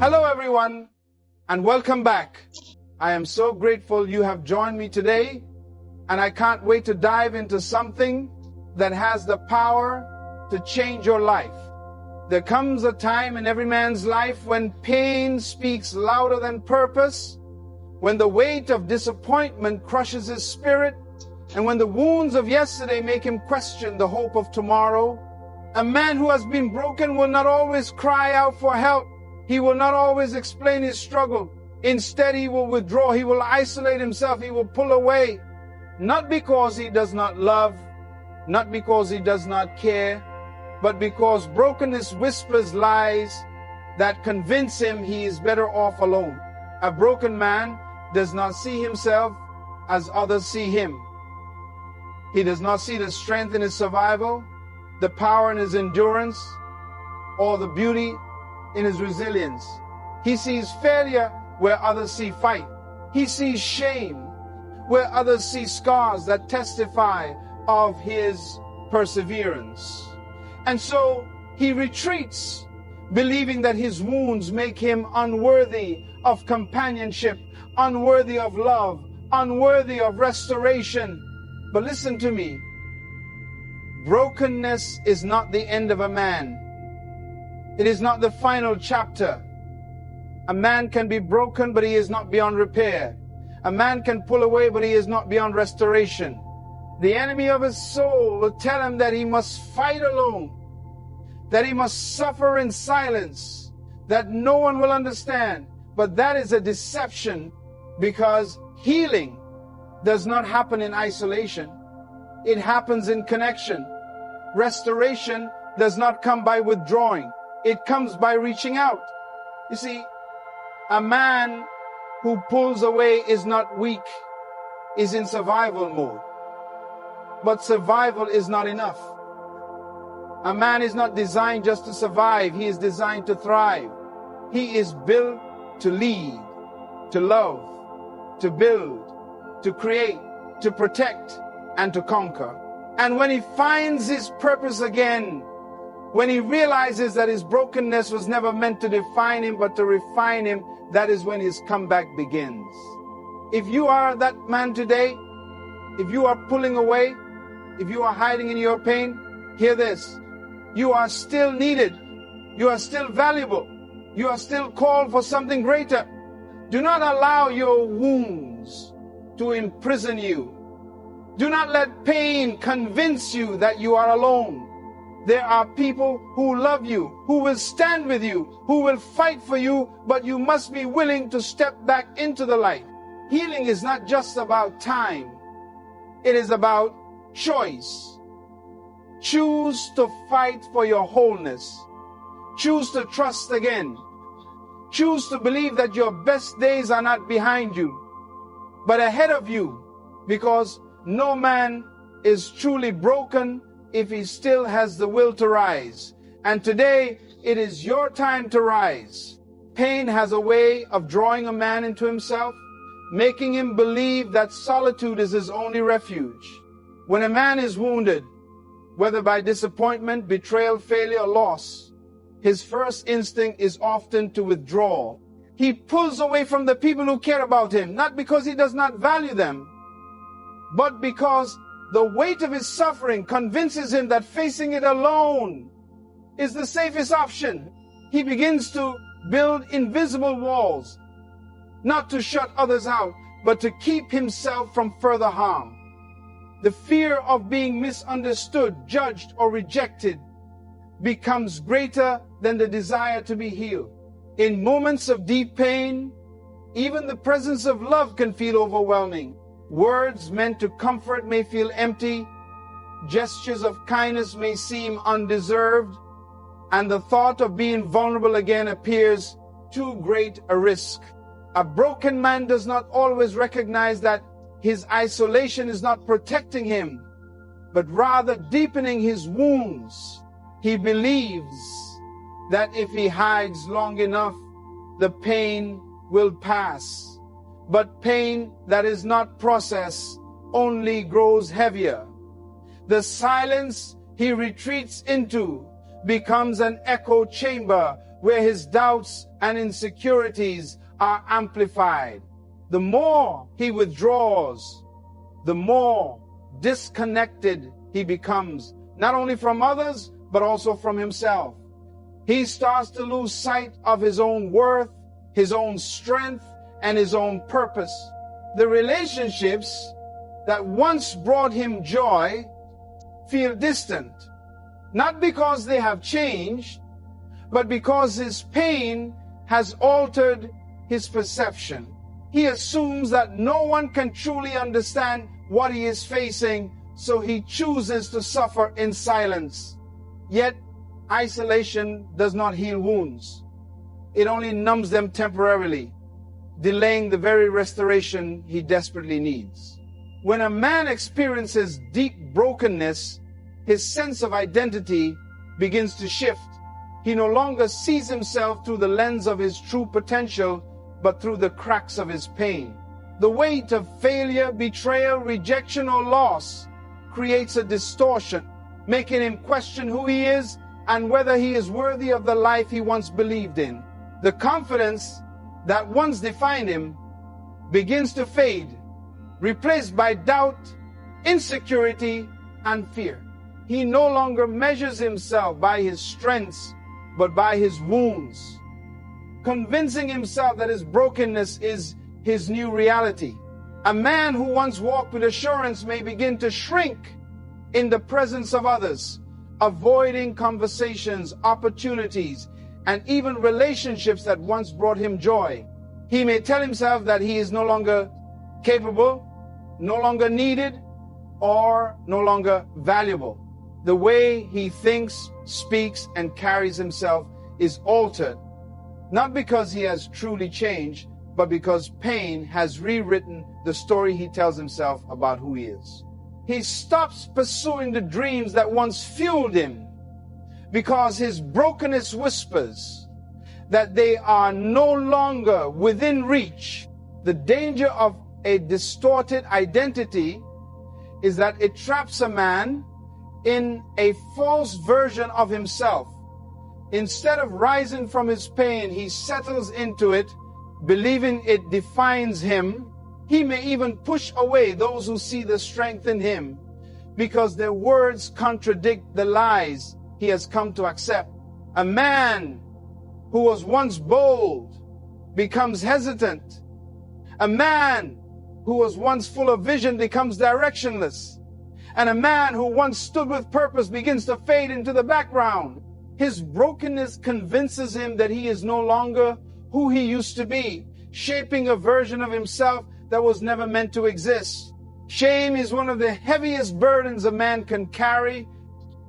Hello everyone, and welcome back. I am so grateful you have joined me today, and I can't wait to dive into something that has the power to change your life. There comes a time in every man's life when pain speaks louder than purpose, when the weight of disappointment crushes his spirit, and when the wounds of yesterday make him question the hope of tomorrow. A man who has been broken will not always cry out for help. He will not always explain his struggle. Instead, he will withdraw. He will isolate himself. He will pull away. Not because he does not love, not because he does not care, but because brokenness whispers lies that convince him he is better off alone. A broken man does not see himself as others see him. He does not see the strength in his survival, the power in his endurance, or the beauty in his resilience. He sees failure where others see fight. He sees shame where others see scars that testify of his perseverance. And so he retreats, believing that his wounds make him unworthy of companionship, unworthy of love, unworthy of restoration. But listen to me. Brokenness is not the end of a man. It is not the final chapter. A man can be broken, but he is not beyond repair. A man can pull away, but he is not beyond restoration. The enemy of his soul will tell him that he must fight alone, that he must suffer in silence, that no one will understand. But that is a deception, because healing does not happen in isolation. It happens in connection. Restoration does not come by withdrawing. It comes by reaching out. You see, a man who pulls away is not weak, is in survival mode. But survival is not enough. A man is not designed just to survive. He is designed to thrive. He is built to lead, to love, to build, to create, to protect, and to conquer. And when he finds his purpose again, when he realizes that his brokenness was never meant to define him, but to refine him, that is when his comeback begins. If you are that man today, if you are pulling away, if you are hiding in your pain, hear this. You are still needed. You are still valuable. You are still called for something greater. Do not allow your wounds to imprison you. Do not let pain convince you that you are alone. There are people who love you, who will stand with you, who will fight for you, but you must be willing to step back into the light. Healing is not just about time. It is about choice. Choose to fight for your wholeness. Choose to trust again. Choose to believe that your best days are not behind you, but ahead of you, because no man is truly broken if he still has the will to rise. And today, it is your time to rise. Pain has a way of drawing a man into himself, making him believe that solitude is his only refuge. When a man is wounded, whether by disappointment, betrayal, failure, or loss, his first instinct is often to withdraw. He pulls away from the people who care about him, not because he does not value them, but because the weight of his suffering convinces him that facing it alone is the safest option. He begins to build invisible walls, not to shut others out, but to keep himself from further harm. The fear of being misunderstood, judged, or rejected becomes greater than the desire to be healed. In moments of deep pain, even the presence of love can feel overwhelming. Words meant to comfort may feel empty. Gestures of kindness may seem undeserved. And the thought of being vulnerable again appears too great a risk. A broken man does not always recognize that his isolation is not protecting him, but rather deepening his wounds. He believes that if he hides long enough, the pain will pass. But pain that is not processed only grows heavier. The silence he retreats into becomes an echo chamber where his doubts and insecurities are amplified. The more he withdraws, the more disconnected he becomes, not only from others, but also from himself. He starts to lose sight of his own worth, his own strength, and his own purpose. The relationships that once brought him joy feel distant, not because they have changed, but because his pain has altered his perception. He assumes that no one can truly understand what he is facing, so he chooses to suffer in silence. Yet, isolation does not heal wounds. It only numbs them temporarily, delaying the very restoration he desperately needs. When a man experiences deep brokenness, his sense of identity begins to shift. He no longer sees himself through the lens of his true potential, but through the cracks of his pain. The weight of failure, betrayal, rejection, or loss creates a distortion, making him question who he is and whether he is worthy of the life he once believed in. The confidence that once defined him begins to fade, replaced by doubt, insecurity, and fear. He no longer measures himself by his strengths, but by his wounds, convincing himself that his brokenness is his new reality. A man who once walked with assurance may begin to shrink in the presence of others, avoiding conversations, opportunities, and even relationships that once brought him joy. He may tell himself that he is no longer capable, no longer needed, or no longer valuable. The way he thinks, speaks, and carries himself is altered, not because he has truly changed, but because pain has rewritten the story he tells himself about who he is. He stops pursuing the dreams that once fueled him because his brokenness whispers that they are no longer within reach. The danger of a distorted identity is that it traps a man in a false version of himself. Instead of rising from his pain, he settles into it, believing it defines him. He may even push away those who see the strength in him because their words contradict the lies he has come to accept. A man who was once bold becomes hesitant. A man who was once full of vision becomes directionless. And a man who once stood with purpose begins to fade into the background. His brokenness convinces him that he is no longer who he used to be, shaping a version of himself that was never meant to exist. Shame is one of the heaviest burdens a man can carry,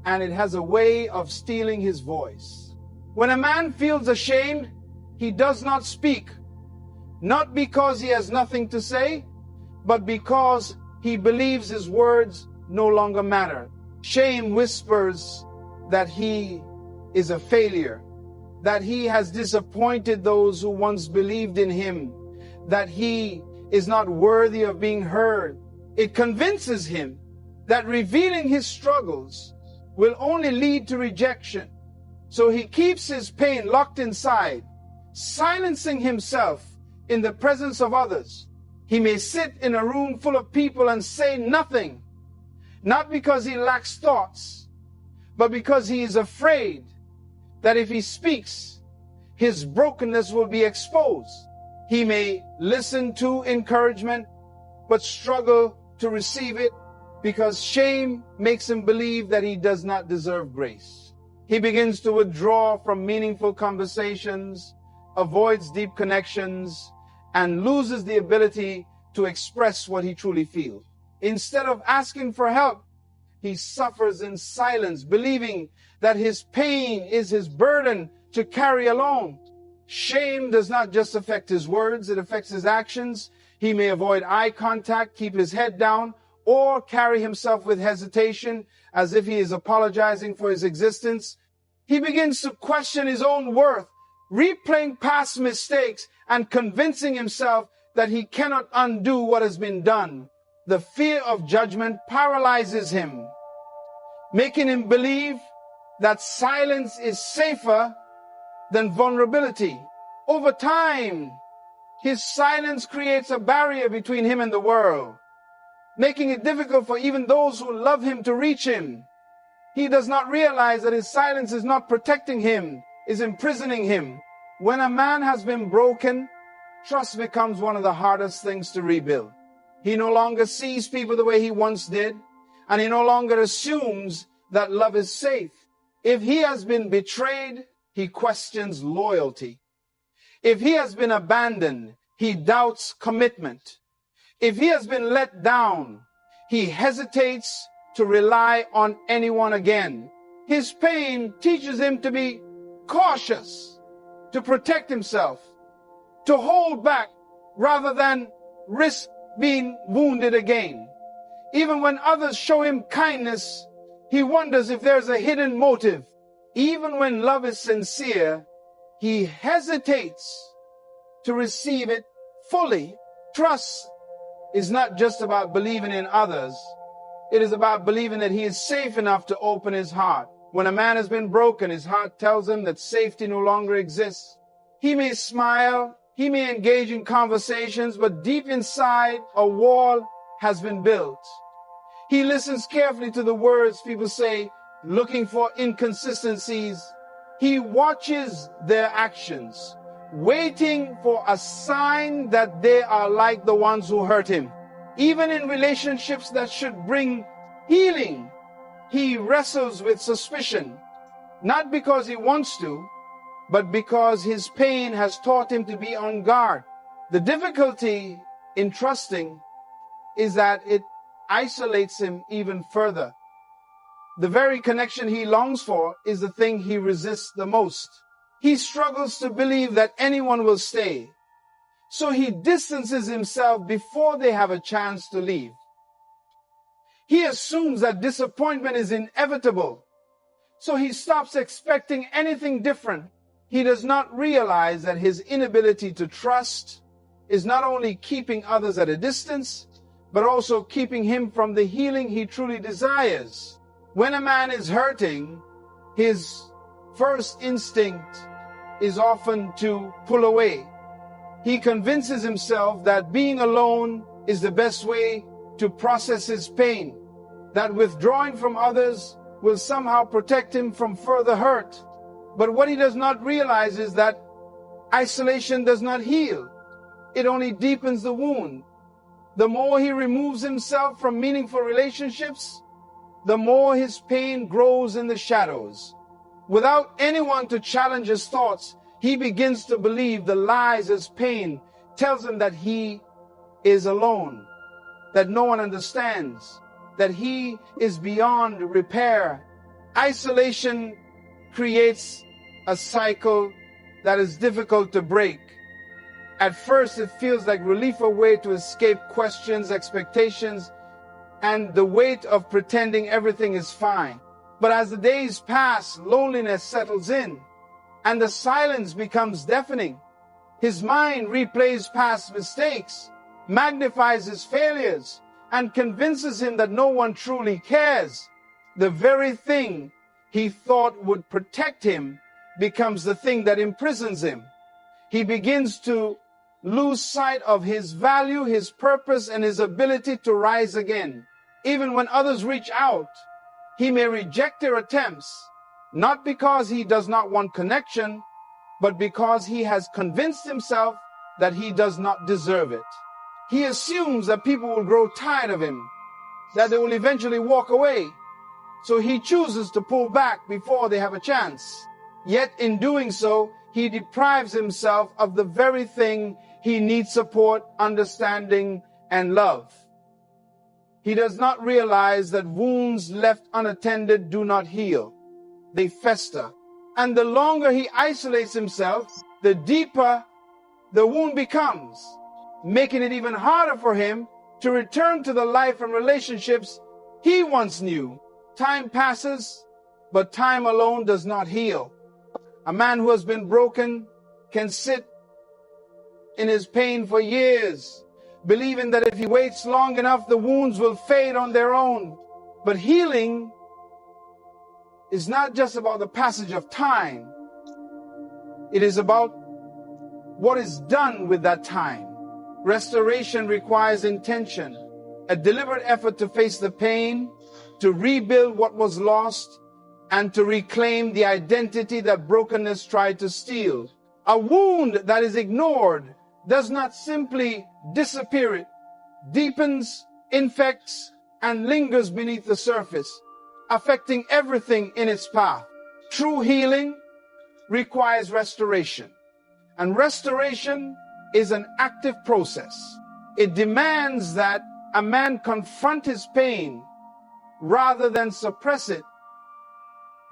and it has a way of stealing his voice. When a man feels ashamed, he does not speak, not because he has nothing to say, but because he believes his words no longer matter. Shame whispers that he is a failure, that he has disappointed those who once believed in him, that he is not worthy of being heard. It convinces him that revealing his struggles will only lead to rejection. So he keeps his pain locked inside, silencing himself in the presence of others. He may sit in a room full of people and say nothing, not because he lacks thoughts, but because he is afraid that if he speaks, his brokenness will be exposed. He may listen to encouragement, but struggle to receive it because shame makes him believe that he does not deserve grace. He begins to withdraw from meaningful conversations, avoids deep connections, and loses the ability to express what he truly feels. Instead of asking for help, he suffers in silence, believing that his pain is his burden to carry alone. Shame does not just affect his words, it affects his actions. He may avoid eye contact, keep his head down, or carry himself with hesitation as if he is apologizing for his existence. He begins to question his own worth, replaying past mistakes and convincing himself that he cannot undo what has been done. The fear of judgment paralyzes him, making him believe that silence is safer than vulnerability. Over time, his silence creates a barrier between him and the world, making it difficult for even those who love him to reach him. He does not realize that his silence is not protecting him, is imprisoning him. When a man has been broken, trust becomes one of the hardest things to rebuild. He no longer sees people the way he once did, and he no longer assumes that love is safe. If he has been betrayed, he questions loyalty. If he has been abandoned, he doubts commitment. If he has been let down, he hesitates to rely on anyone again. His pain teaches him to be cautious, to protect himself, to hold back rather than risk being wounded again. Even when others show him kindness, he wonders if there's a hidden motive. Even when love is sincere, he hesitates to receive it fully. Trust is not just about believing in others. It is about believing that he is safe enough to open his heart. When a man has been broken, his heart tells him that safety no longer exists. He may smile, he may engage in conversations, but deep inside, a wall has been built. He listens carefully to the words people say, looking for inconsistencies. He watches their actions, waiting for a sign that they are like the ones who hurt him. Even in relationships that should bring healing, he wrestles with suspicion, not because he wants to, but because his pain has taught him to be on guard. The difficulty in trusting is that it isolates him even further. The very connection he longs for is the thing he resists the most. He struggles to believe that anyone will stay, so he distances himself before they have a chance to leave. He assumes that disappointment is inevitable, so he stops expecting anything different. He does not realize that his inability to trust is not only keeping others at a distance, but also keeping him from the healing he truly desires. When a man is hurting, his first instinct is often to pull away. He convinces himself that being alone is the best way to process his pain, that withdrawing from others will somehow protect him from further hurt. But what he does not realize is that isolation does not heal. It only deepens the wound. The more he removes himself from meaningful relationships, the more his pain grows in the shadows. Without anyone to challenge his thoughts, he begins to believe the lies his pain tells him, that he is alone, that no one understands, that he is beyond repair. Isolation creates a cycle that is difficult to break. At first, it feels like relief, a way to escape questions, expectations, and the weight of pretending everything is fine. But as the days pass, loneliness settles in, and the silence becomes deafening. His mind replays past mistakes, magnifies his failures, and convinces him that no one truly cares. The very thing he thought would protect him becomes the thing that imprisons him. He begins to lose sight of his value, his purpose, and his ability to rise again. Even when others reach out, he may reject their attempts, not because he does not want connection, but because he has convinced himself that he does not deserve it. He assumes that people will grow tired of him, that they will eventually walk away. So he chooses to pull back before they have a chance. Yet in doing so, he deprives himself of the very thing he needs: support, understanding, and love. He does not realize that wounds left unattended do not heal. They fester. And the longer he isolates himself, the deeper the wound becomes, making it even harder for him to return to the life and relationships he once knew. Time passes, but time alone does not heal. A man who has been broken can sit in his pain for years, believing that if he waits long enough, the wounds will fade on their own. But healing is not just about the passage of time. It is about what is done with that time. Restoration requires intention, a deliberate effort to face the pain, to rebuild what was lost, and to reclaim the identity that brokenness tried to steal. A wound that is ignored does not simply disappear. It deepens, infects, and lingers beneath the surface, affecting everything in its path. True healing requires restoration, and restoration is an active process. It demands that a man confront his pain rather than suppress it,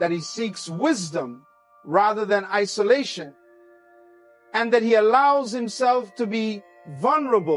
that he seeks wisdom rather than isolation, and that he allows himself to be vulnerable